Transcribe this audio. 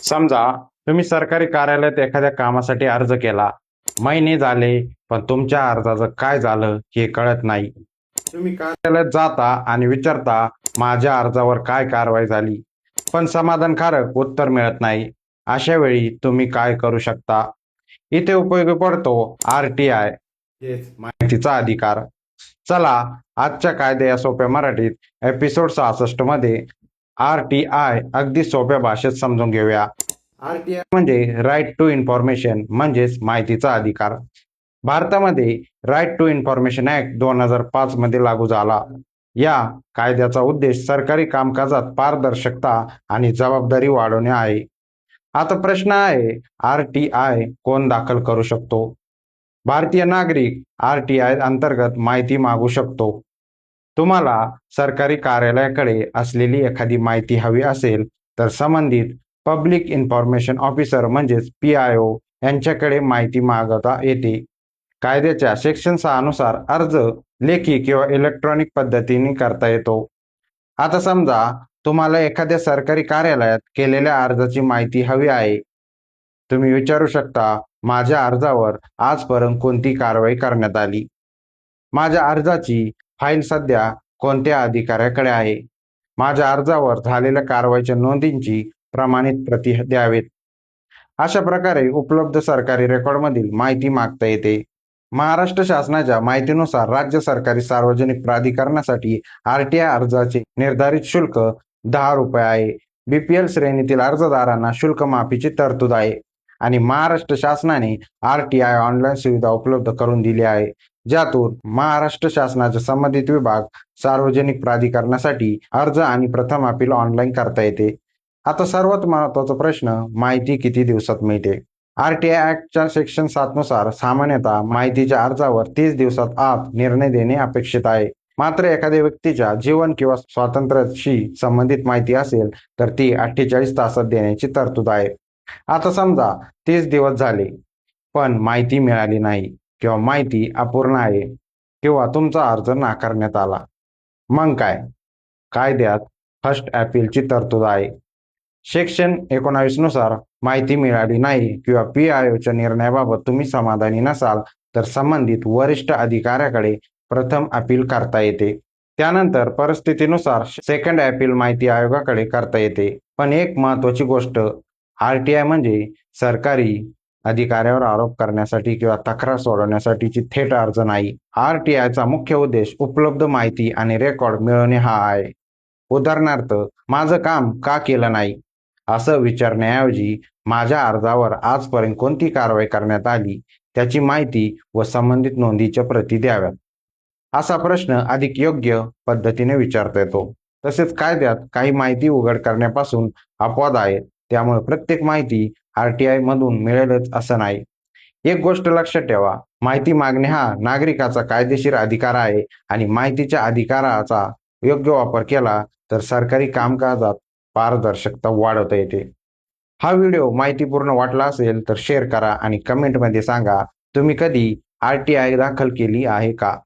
समजा तुम्ही सरकारी कार्यालयात एखाद्या कामासाठी अर्ज केला. महिने झाले, पण तुमच्या अर्जाचं काय झालं हे कळत नाही. तुम्ही कार्यालयात जाता आणि विचारता, माझ्या अर्जावर काय कारवाई झाली, पण समाधानकारक उत्तर मिळत नाही. अशा वेळी तुम्ही काय करू शकता? इथे उपयोगी पडतो RTI, माहितीचा अधिकार. चला, आजच्या कायदे या सोप्या मराठीत एपिसोड 66 मध्ये RTI अगदी सोप्या भाषेत समजून घेऊया. RTI म्हणजे राईट टू इन्फॉर्मेशन, म्हणजेच माहितीचा अधिकार. भारतामध्ये राईट टू इन्फॉर्मेशन ऍक्ट 2005 मध्ये लागू झाला. या कायद्याचा उद्देश सरकारी कामकाजात पारदर्शकता आणि जबाबदारी वाढवणे आहे. आता प्रश्न आहे, RTI कोण दाखल करू शकतो? भारतीय नागरिक RTI अंतर्गत माहिती मागू शकतो. तुम्हाला सरकारी कार्यालयाकडे असलेली एखादी माहिती हवी असेल तर संबंधित पब्लिक इन्फॉर्मेशन ऑफिसर म्हणजेच PIO यांच्याकडे माहिती मागवता येते. कायद्याच्या सेक्शन 6 नुसार अर्ज लेखी किंवा इलेक्ट्रॉनिक पद्धतीने करता येतो. आता समजा तुम्हाला एखाद्या सरकारी कार्यालयात केलेल्या अर्जाची माहिती हवी आहे. तुम्ही विचारू शकता, माझ्या अर्जावर आजपर्यंत कोणती कारवाई करण्यात आली? माझ्या अर्जाची फाईल सध्या कोणत्या अधिकाऱ्याकडे आहे? माझ्या अर्जावर झालेल्या कारवाईच्या नोंदींची प्रमाणित प्रती द्यावेत. अशा प्रकारे उपलब्ध सरकारी रेकॉर्डमधील माहिती मागता येते. महाराष्ट्र शासनाच्या माहितीनुसार राज्य सरकारी सार्वजनिक प्राधिकरणासाठी RTI अर्जाचे निर्धारित शुल्क ₹10 आहे. BPL श्रेणीतील अर्जदारांना शुल्क माफीची तरतूद आहे आणि महाराष्ट्र शासनाने RTI ऑनलाईन सुविधा उपलब्ध करून दिली आहे, ज्यातून महाराष्ट्र शासनाचे संबंधित विभाग सार्वजनिक प्राधिकरणासाठी अर्ज आणि प्रथम अपील ऑनलाईन करता येते. आता सर्वात महत्त्वाचा प्रश्न, माहिती किती दिवसात मिळते? RTI ऍक्टच्या सेक्शन 7 नुसार सामान्यतः माहितीच्या अर्जावर 30 दिवसात आत निर्णय देणे अपेक्षित आहे. मात्र एखाद्या व्यक्तीच्या जीवन किंवा स्वातंत्र्याशी संबंधित माहिती असेल तर ती 48 तासात देण्याची तरतूद आहे. आता समजा 30 दिवस झाले पण माहिती मिळाली नाही किंवा माहिती अपूर्ण आहे किंवा तुमचा अर्ज नाकारण्यात आला. मग काय? कायद्यात फर्स्ट अपीलची तरतूद आहे. सेक्शन 19 नुसार माहिती मिळाली नाही किंवा PIOच्या निर्णयाबाबत तुम्ही समाधानी नसाल तर संबंधित वरिष्ठ अधिकाऱ्याकडे प्रथम अपील करता येते. त्यानंतर परिस्थितीनुसार सेकंड अपील माहिती आयोगाकडे करता येते. पण एक महत्त्वाची गोष्ट, RTI म्हणजे सरकारी अधिकाऱ्यावर आरोप करण्यासाठी किंवा तक्रार सोडवण्यासाठीची थेट अर्ज नाही. RTIचा मुख्य उद्देश उपलब्ध माहिती आणि रेकॉर्ड मिळवणे हा आहे. उदाहरणार्थ, माझं काम का केलं नाही असं विचारण्याऐवजी माझ्या अर्जावर आजपर्यंत कोणती कारवाई करण्यात आली त्याची माहिती व संबंधित नोंदीच्या प्रती द्याव्यात. असा प्रश्न अधिक योग्य पद्धतीने विचारता येतो. तसेच कायद्यात काही माहिती उघड करण्यापासून अपवाद आहेत, त्यामुळे प्रत्येक माहिती RTI मधून मिळेलच असं नाही. एक गोष्ट लक्षात ठेवा, माहिती मागणे हा नागरिकाचा कायदेशीर अधिकार आहे आणि माहितीच्या अधिकाराचा योग्य वापर केला तर सरकारी कामकाजात पारदर्शकता वाढवता येते. हा व्हिडिओ माहितीपूर्ण वाटला असेल तर शेअर करा आणि कमेंटमध्ये सांगा, तुम्ही कधी RTI दाखल केली आहे का?